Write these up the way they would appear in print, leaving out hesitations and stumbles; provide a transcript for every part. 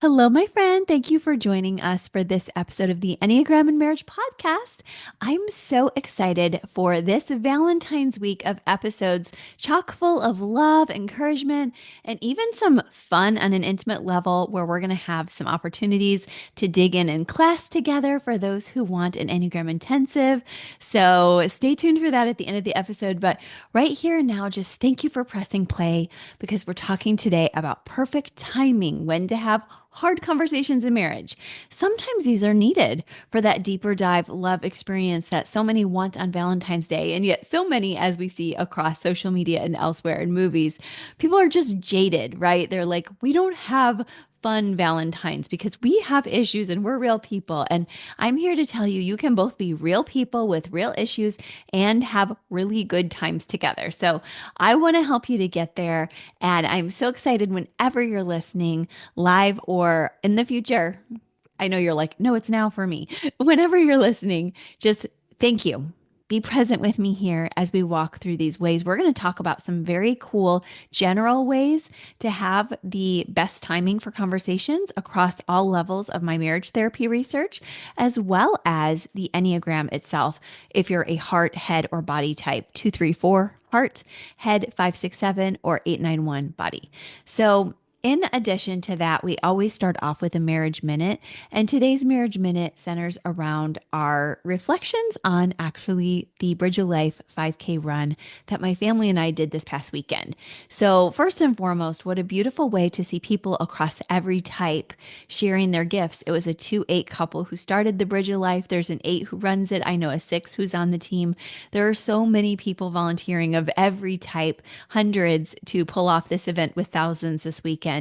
Hello, my friend. Thank you for joining us for this episode of the Enneagram and Marriage Podcast. I'm so excited for this Valentine's week of episodes, chock full of love, encouragement, and even some fun on an intimate level where we're going to have some opportunities to dig in class together for those who want an Enneagram intensive. So stay tuned for that at the end of the episode. But right here and now, just thank you for pressing play because we're talking today about perfect timing, when to have hard conversations in marriage. Sometimes these are needed for that deeper dive love experience that so many want on Valentine's Day. And yet, so many, as we see across social media and elsewhere in movies, people are just jaded, right? They're like, we don't have fun Valentines because we have issues and we're real people. And I'm here to tell you, you can both be real people with real issues and have really good times together. So I want to help you to get there. And I'm so excited whenever you're listening live or in the future. I know you're like, no, it's now for me. Whenever you're listening, just thank you. Be present with me here as we walk through these ways. We're going to talk about some very cool general ways to have the best timing for conversations across all levels of my marriage therapy research, as well as the Enneagram itself. If you're a heart, head, or body type, 234 heart, head 567, or 891 body. So in addition to that, we always start off with a marriage minute, and today's marriage minute centers around our reflections on actually the Bridge of Life 5K run that my family and I did this past weekend. So, first and foremost, what a beautiful way to see people across every type sharing their gifts. It was a 2-8 couple who started the Bridge of Life. There's an 8 who runs it. I know a 6 who's on the team. There are so many people volunteering of every type, hundreds, to pull off this event with thousands this weekend.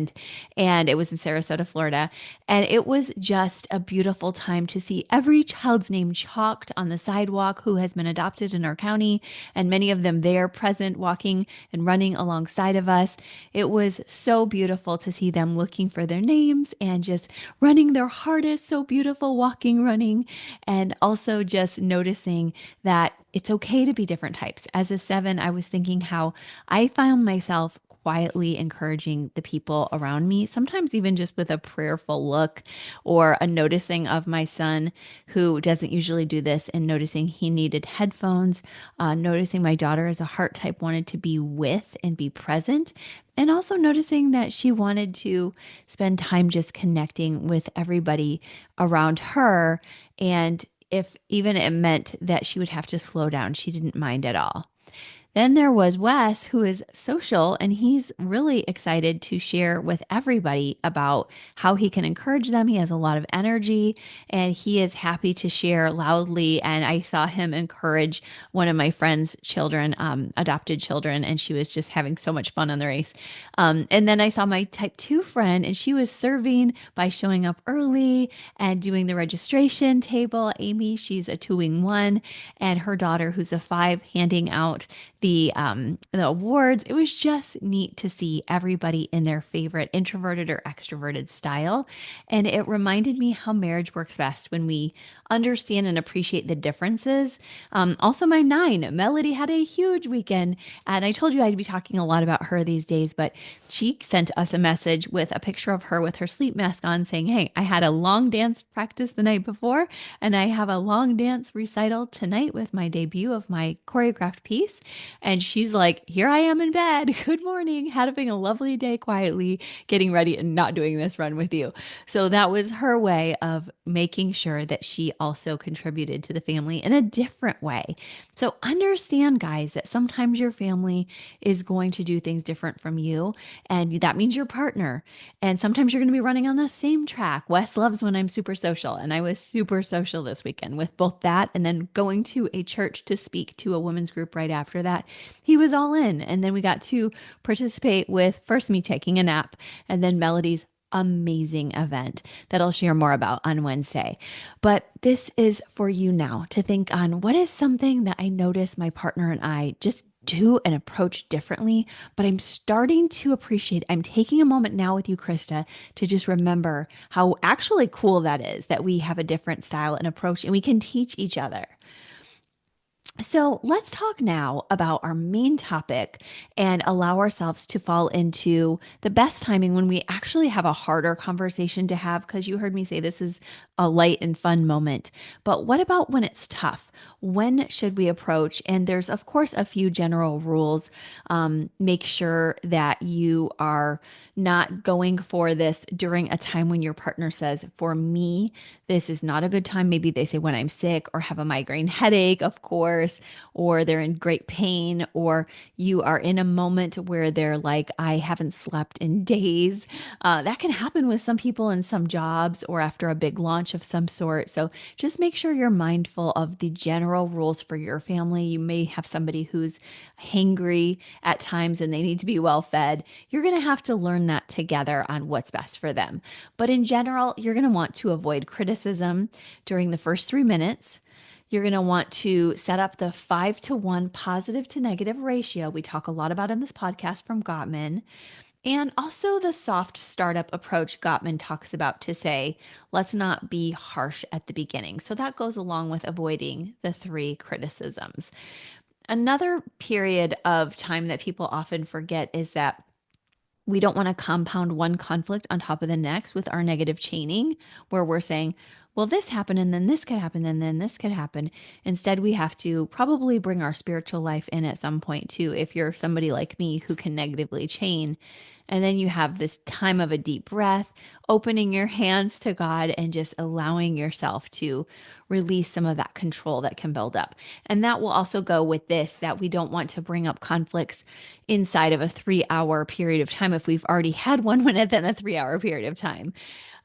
And it was in Sarasota, Florida. And it was just a beautiful time to see every child's name chalked on the sidewalk who has been adopted in our county, and many of them there present, walking and running alongside of us. It was so beautiful to see them looking for their names and just running their hardest. So beautiful, walking, running, and also just noticing that it's okay to be different types. As a 7, I was thinking how I found myself quietly encouraging the people around me, sometimes even just with a prayerful look or a noticing of my son who doesn't usually do this and noticing he needed headphones, noticing my daughter as a heart type wanted to be with and be present, and also noticing that she wanted to spend time just connecting with everybody around her. And if even it meant that she would have to slow down, she didn't mind at all. Then there was Wes, who is social, and he's really excited to share with everybody about how he can encourage them. He has a lot of energy and he is happy to share loudly. And I saw him encourage one of my friend's children, adopted children, and she was just having so much fun on the race. And then I saw my type 2 friend, and she was serving by showing up early and doing the registration table. Amy, she's a 2-wing 1, and her daughter, who's a 5, handing out the awards. It was just neat to see everybody in their favorite introverted or extroverted style. And it reminded me how marriage works best when we understand and appreciate the differences. Also, my 9, Melody, had a huge weekend. And I told you I'd be talking a lot about her these days, but she sent us a message with a picture of her with her sleep mask on saying, "Hey, I had a long dance practice the night before, and I have a long dance recital tonight with my debut of my choreographed piece." And she's like, "Here I am in bed. Good morning. Having a lovely day quietly, getting ready and not doing this run with you." So that was her way of making sure that she also contributed to the family in a different way. So understand, guys, that sometimes your family is going to do things different from you, and that means your partner. And sometimes you're going to be running on the same track. Wes loves when I'm super social, and I was super social this weekend with both that and then going to a church to speak to a women's group right after that. He was all in. And then we got to participate with first me taking a nap and then Melody's amazing event that I'll share more about on Wednesday. But this is for you now to think on, what is something that I notice my partner and I just do and approach differently, but I'm starting to appreciate. I'm taking a moment now with you, Krista, to just remember how actually cool that is that we have a different style and approach and we can teach each other. So let's talk now about our main topic and allow ourselves to fall into the best timing when we actually have a harder conversation to have. Because you heard me say this is a light and fun moment. But what about when it's tough? When should we approach? And there's, of course, a few general rules. Make sure that you are not going for this during a time when your partner says, for me, this is not a good time. Maybe they say when I'm sick or have a migraine headache, of course, or they're in great pain, or you are in a moment where they're like, I haven't slept in days. That can happen with some people in some jobs or after a big launch of some sort. So just make sure you're mindful of the general rules for your family. You may have somebody who's hangry at times and they need to be well fed. You're going to have to learn that together on what's best for them. But in general, you're going to want to avoid criticism during the first 3 minutes. You're going to want to set up the 5-to-1 positive to negative ratio. We talk a lot about in this podcast from Gottman. And also the soft startup approach Gottman talks about to say, let's not be harsh at the beginning. So that goes along with avoiding the 3 criticisms. Another period of time that people often forget is that we don't want to compound one conflict on top of the next with our negative chaining, where we're saying, well, this happened and then this could happen and then this could happen. Instead, we have to probably bring our spiritual life in at some point too, if you're somebody like me who can negatively chain. And then you have this time of a deep breath, opening your hands to God and just allowing yourself to release some of that control that can build up. And that will also go with this, that we don't want to bring up conflicts inside of a 3 hour period of time if we've already had one within a 3 hour period of time.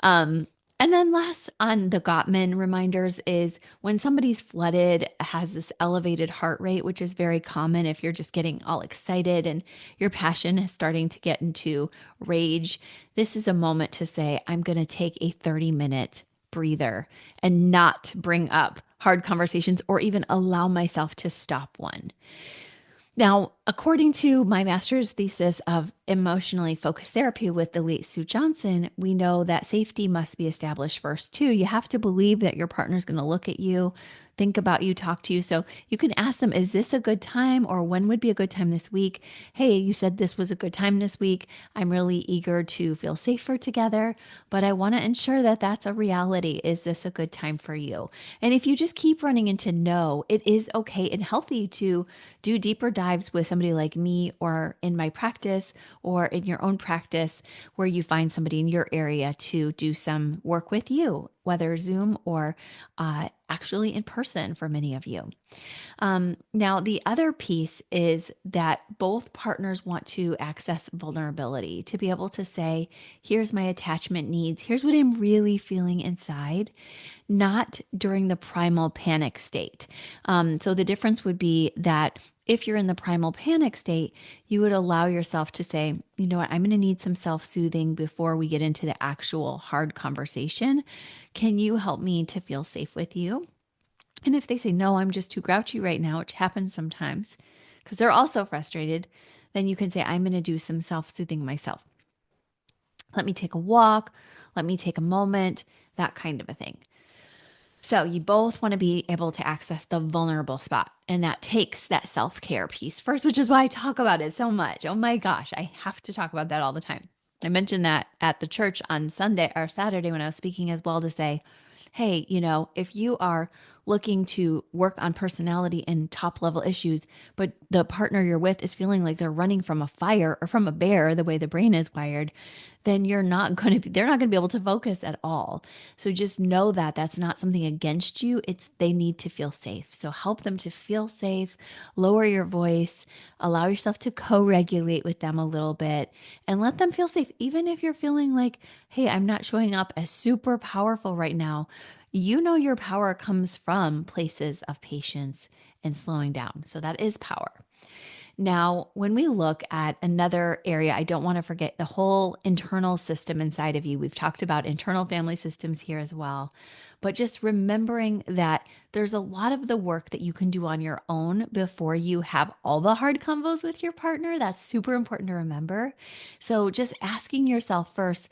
Um, and then last on the Gottman reminders is when somebody's flooded, has this elevated heart rate, which is very common if you're just getting all excited and your passion is starting to get into rage. This is a moment to say, I'm going to take a 30-minute breather and not bring up hard conversations or even allow myself to stop one. Now, according to my master's thesis of emotionally focused therapy with the late Sue Johnson, we know that safety must be established first, too. You have to believe that your partner's going to look at you, think about you, talk to you. So you can ask them, is this a good time? Or when would be a good time this week? Hey, you said this was a good time this week. I'm really eager to feel safer together, but I want to ensure that that's a reality. Is this a good time for you? And if you just keep running into no, it is okay and healthy to do deeper dives with somebody like me or in my practice or in your own practice where you find somebody in your area to do some work with you, whether Zoom or actually in person for many of you. Now, the other piece is that both partners want to access vulnerability to be able to say, here's my attachment needs, here's what I'm really feeling inside, not during the primal panic state. So the difference would be that if you're in the primal panic state, you would allow yourself to say, you know what, I'm going to need some self soothing before we get into the actual hard conversation. Can you help me to feel safe with you? And if they say, no, I'm just too grouchy right now, which happens sometimes because they're also frustrated, then you can say, I'm going to do some self soothing myself. Let me take a walk. Let me take a moment, that kind of a thing. So you both want to be able to access the vulnerable spot. And that takes that self-care piece first, which is why I talk about it so much. Oh my gosh, I have to talk about that all the time. I mentioned that at the church on Sunday or Saturday when I was speaking as well to say, hey, if you are looking to work on personality and top level issues, but the partner you're with is feeling like they're running from a fire or from a bear, the way the brain is wired, then they're not going to be able to focus at all. So just know that that's not something against you. It's they need to feel safe. So help them to feel safe, lower your voice, allow yourself to co-regulate with them a little bit and let them feel safe. Even if you're feeling like, hey, I'm not showing up as super powerful right now, your power comes from places of patience and slowing down. So that is power. Now, when we look at another area, I don't want to forget the whole internal system inside of you. We've talked about internal family systems here as well, but just remembering that there's a lot of the work that you can do on your own before you have all the hard combos with your partner. That's super important to remember. So just asking yourself first,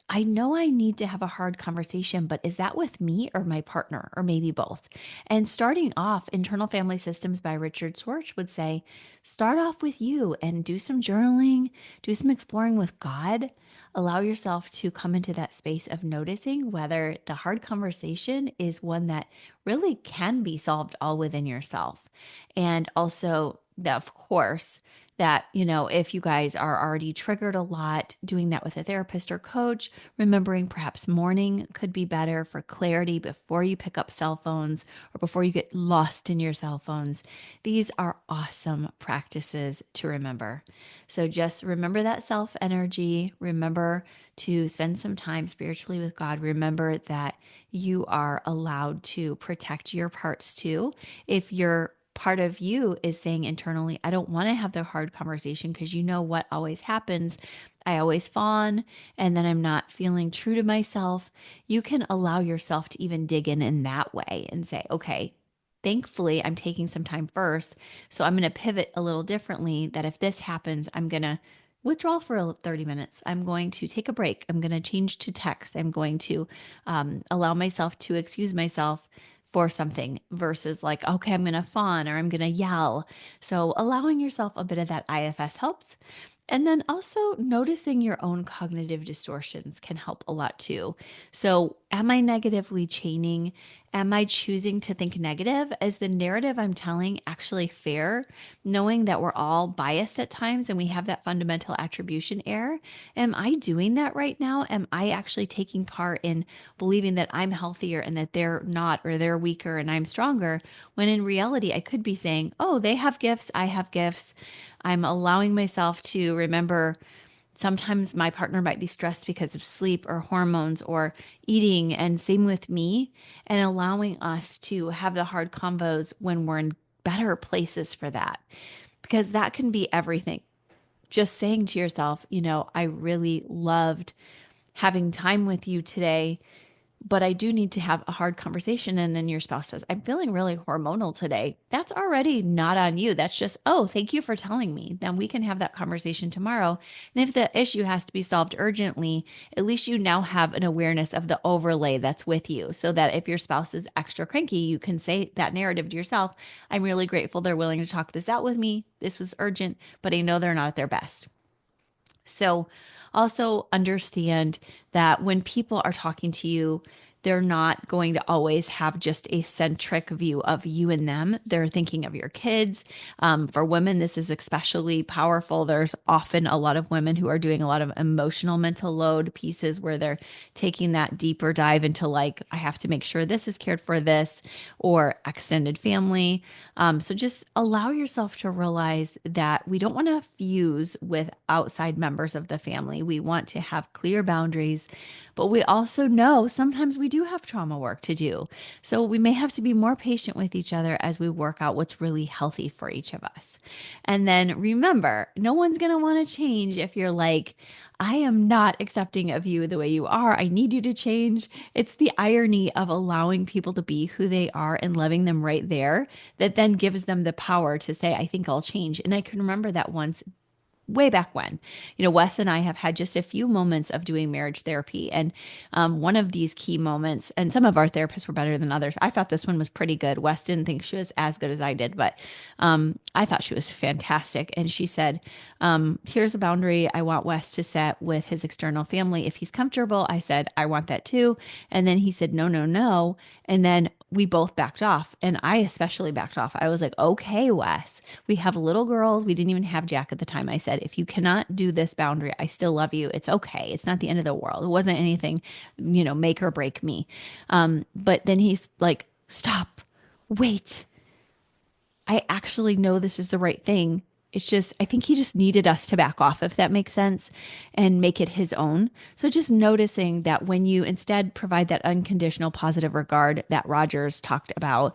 I know I need to have a hard conversation, but is that with me or my partner, or maybe both? And starting off, Internal Family Systems by Richard Schwartz would say, start off with you and do some journaling, do some exploring with God. Allow yourself to come into that space of noticing whether the hard conversation is one that really can be solved all within yourself. And also, that, of course, that, if you guys are already triggered a lot, doing that with a therapist or coach, remembering perhaps morning could be better for clarity before you pick up cell phones or before you get lost in your cell phones. These are awesome practices to remember. So just remember that self energy. Remember to spend some time spiritually with God. Remember that you are allowed to protect your parts too. If you're part of you is saying internally, I don't want to have the hard conversation because you know what always happens. I always fawn and then I'm not feeling true to myself. You can allow yourself to even dig in that way and say, okay, thankfully I'm taking some time first. So I'm going to pivot a little differently that if this happens, I'm going to withdraw for 30 minutes. I'm going to take a break. I'm going to change to text. I'm going to allow myself to excuse myself for something versus like, okay, I'm going to fawn or I'm going to yell. So allowing yourself a bit of that IFS helps. And then also noticing your own cognitive distortions can help a lot too. So, am I negatively chaining? Am I choosing to think negative? Is the narrative I'm telling actually fair? Knowing that we're all biased at times and we have that fundamental attribution error. Am I doing that right now? Am I actually taking part in believing that I'm healthier and that they're not, or they're weaker and I'm stronger? When in reality, I could be saying, oh, they have gifts, I have gifts. I'm allowing myself to remember sometimes my partner might be stressed because of sleep or hormones or eating, and same with me, and allowing us to have the hard combos when we're in better places for that, because that can be everything. Just saying to yourself, I really loved having time with you today, but I do need to have a hard conversation. And then your spouse says, I'm feeling really hormonal today. That's already not on you. That's just, oh, thank you for telling me. Then we can have that conversation tomorrow. And if the issue has to be solved urgently, at least you now have an awareness of the overlay that's with you, so that if your spouse is extra cranky, you can say that narrative to yourself. I'm really grateful they're willing to talk this out with me. This was urgent, but I know they're not at their best. So also understand that when people are talking to you, they're not going to always have just a centric view of you and them. They're thinking of your kids. For women, this is especially powerful. There's often a lot of women who are doing a lot of emotional mental load pieces where they're taking that deeper dive into, like, I have to make sure this is cared for, this, or extended family. So just allow yourself to realize that we don't want to fuse with outside members of the family. We want to have clear boundaries, but we also know sometimes we do have trauma work to do. So we may have to be more patient with each other as we work out what's really healthy for each of us. And then remember, no one's going to want to change if you're like, I am not accepting of you the way you are. I need you to change. It's the irony of allowing people to be who they are and loving them right there that then gives them the power to say, I think I'll change. And I can remember that once way back when, Wes and I have had just a few moments of doing marriage therapy. And one of these key moments, and some of our therapists were better than others. I thought this one was pretty good. Wes didn't think she was as good as I did, but I thought she was fantastic. And she said, here's a boundary I want Wes to set with his external family. If he's comfortable, I said, I want that too. And then he said, no, no, no. And then we both backed off. And I especially backed off. I was like, okay, Wes, we have little girls. We didn't even have Jack at the time. I said, if you cannot do this boundary, I still love you. It's okay. It's not the end of the world. It wasn't anything, make or break me. But then he's like, stop, wait. I actually know this is the right thing. It's just, I think he just needed us to back off, if that makes sense, and make it his own. So just noticing that when you instead provide that unconditional positive regard that Rogers talked about,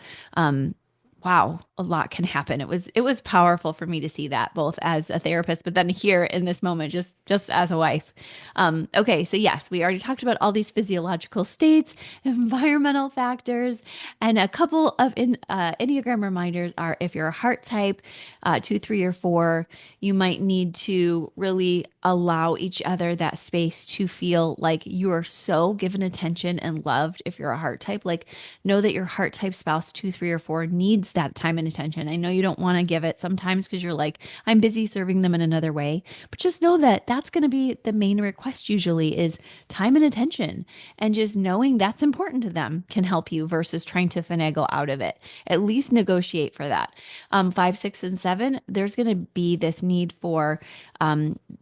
wow, a lot can happen. It was powerful for me to see that both as a therapist, but then here in this moment, just as a wife. Okay, so yes, we already talked about all these physiological states, environmental factors, and a couple of Enneagram reminders are if you're a heart type, 2, 3, or 4, you might need to really allow each other that space to feel like you are so given attention and loved. If you're a heart type, like know that your heart type spouse, 2, 3, or 4, needs that time and attention. I know you don't want to give it sometimes because you're like, I'm busy serving them in another way, but just know that that's going to be the main request usually is time and attention. And just knowing that's important to them can help you versus trying to finagle out of it. At least negotiate for that. 5, 6, and 7, there's going to be this need for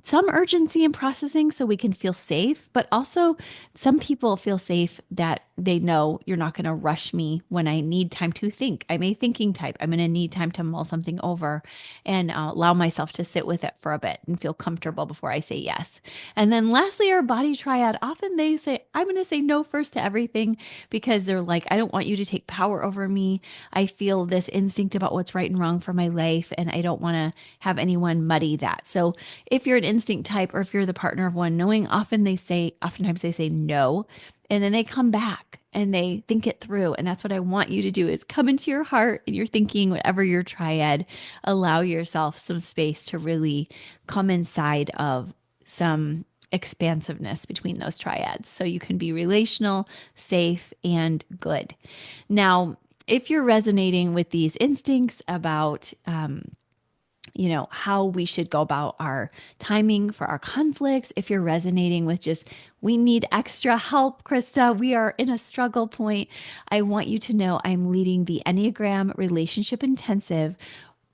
some urgency in processing so we can feel safe, but also some people feel safe that they know you're not going to rush me when I need time to think. I'm a thinking type. I'm going to need time to mull something over and allow myself to sit with it for a bit and feel comfortable before I say yes. And then lastly, our body triad, often they say, I'm going to say no first to everything because they're like, I don't want you to take power over me. I feel this instinct about what's right and wrong for my life, and I don't want to have anyone muddy that. So if you're an instinct type or if you're the partner of one, knowing oftentimes they say no, and then they come back and they think it through. And that's what I want you to do is come into your heart and your thinking, whatever your triad, allow yourself some space to really come inside of some expansiveness between those triads so you can be relational, safe, and good. Now, if you're resonating with these instincts about how we should go about our timing for our conflicts. If you're resonating with just, we need extra help, Krista, we are in a struggle point. I want you to know I'm leading the Enneagram Relationship Intensive,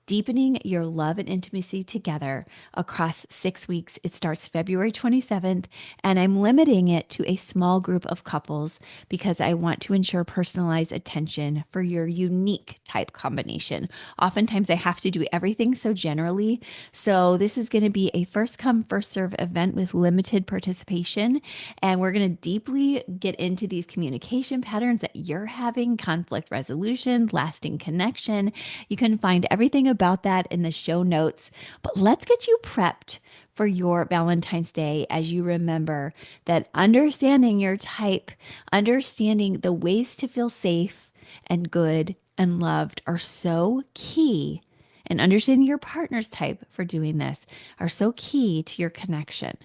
deepening your love and intimacy together across 6 weeks. It starts February 27th, and I'm limiting it to a small group of couples because I want to ensure personalized attention for your unique type combination. Oftentimes, I have to do everything so generally. So, this is going to be a first come, first serve event with limited participation. And we're going to deeply get into these communication patterns that you're having, conflict resolution, lasting connection. You can find everything about that in the show notes. But let's get you prepped for your Valentine's Day as you remember that understanding your type, understanding the ways to feel safe and good and loved are so key. And understanding your partner's type for doing this are so key to your connection.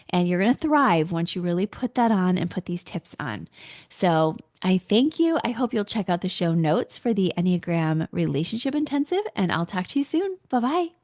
And you're going to thrive once you really put that on and put these tips on. So I thank you. I hope you'll check out the show notes for the Enneagram Relationship Intensive, and I'll talk to you soon. Bye bye.